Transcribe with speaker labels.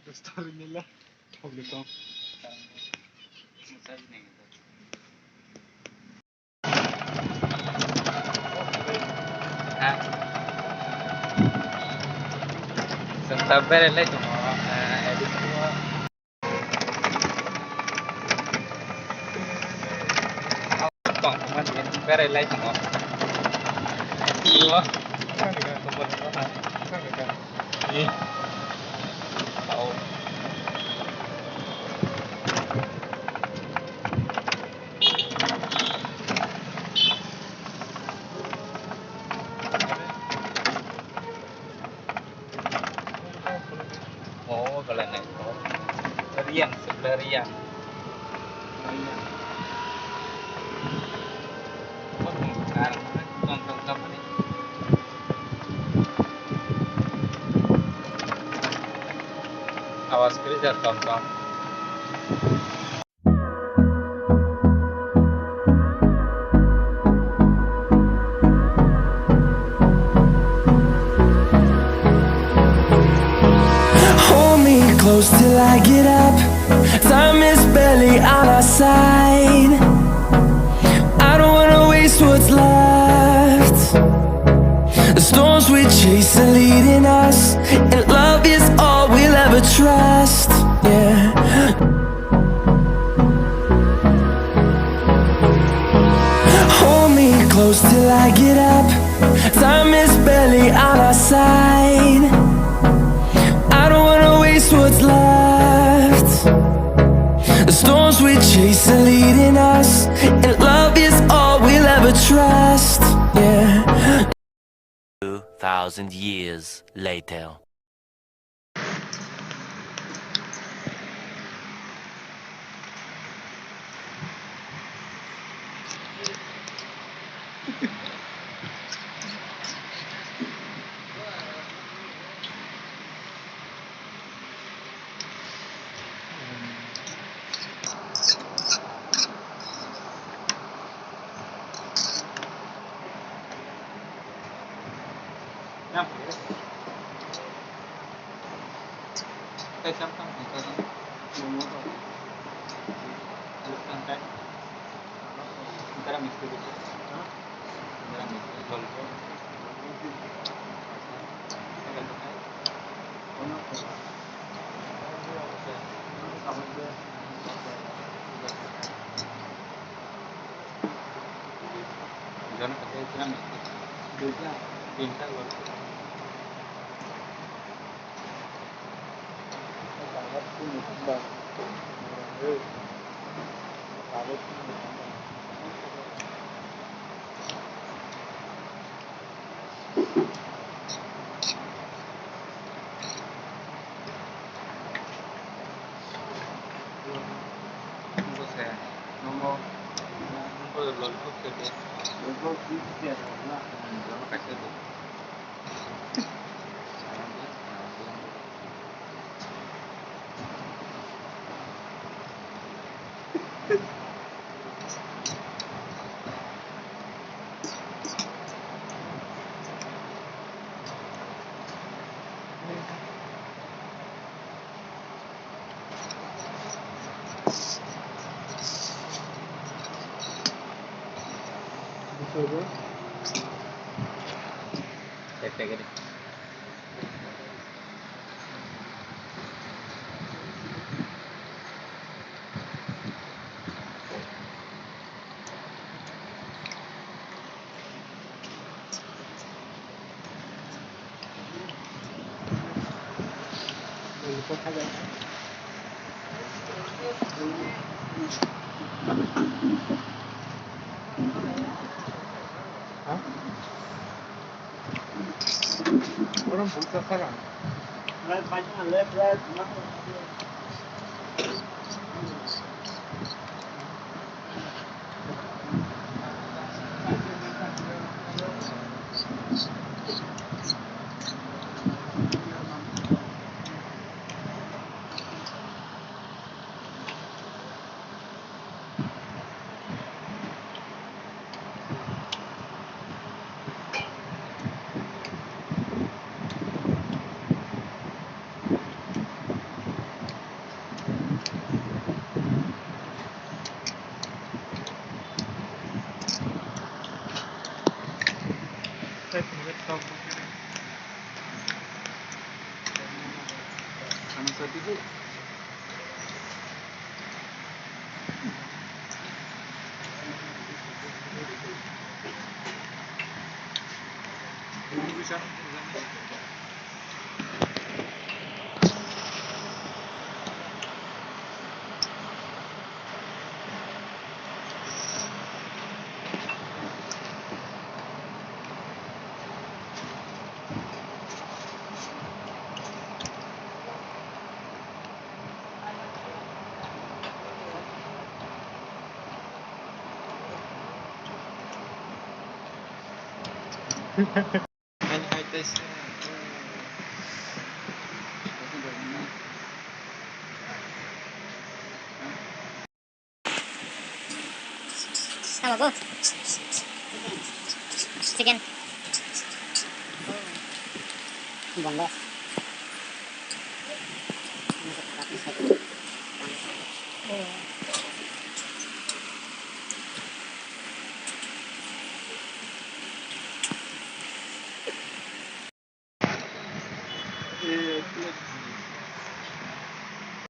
Speaker 1: Story nila. Publiko.
Speaker 2: Sabar lah cuma edit semua. Bang, teman sabar lah cuma. Iya.
Speaker 1: Kan dekat tempat mana? Kan dekat.
Speaker 2: Ini. Tahu. Oh, kalau naik tol. Riang, sebelah Riang.
Speaker 1: Riang.
Speaker 2: Oh, sekarang nonton apa nih? Awas kerja tonton.
Speaker 3: Hold me close till I get up. Time is barely on our side. I don't wanna waste what's left. The storms we chase are leading us, and love is all we'll ever trust. Yeah. Hold me close till I get up. Time is barely on our side. I don't wanna waste what's left. The storms we chase are leading us, and love is all we'll ever trust. Yeah.
Speaker 4: 2,000 years later.
Speaker 2: Tay sắm không thì tôi muốn rồi. Lúc sang tay. Kita mix dulu. Kita mix dulu. Kita pakai. Jangan pakai kita mix. Dua pinta baru. Take it.
Speaker 1: Hah? Orang buka kanan.
Speaker 2: Right, left, right.
Speaker 1: Ano sa tigo? Hindi siya. Ano high test?
Speaker 5: Tama po. Chicken. Bongga.
Speaker 1: Eh,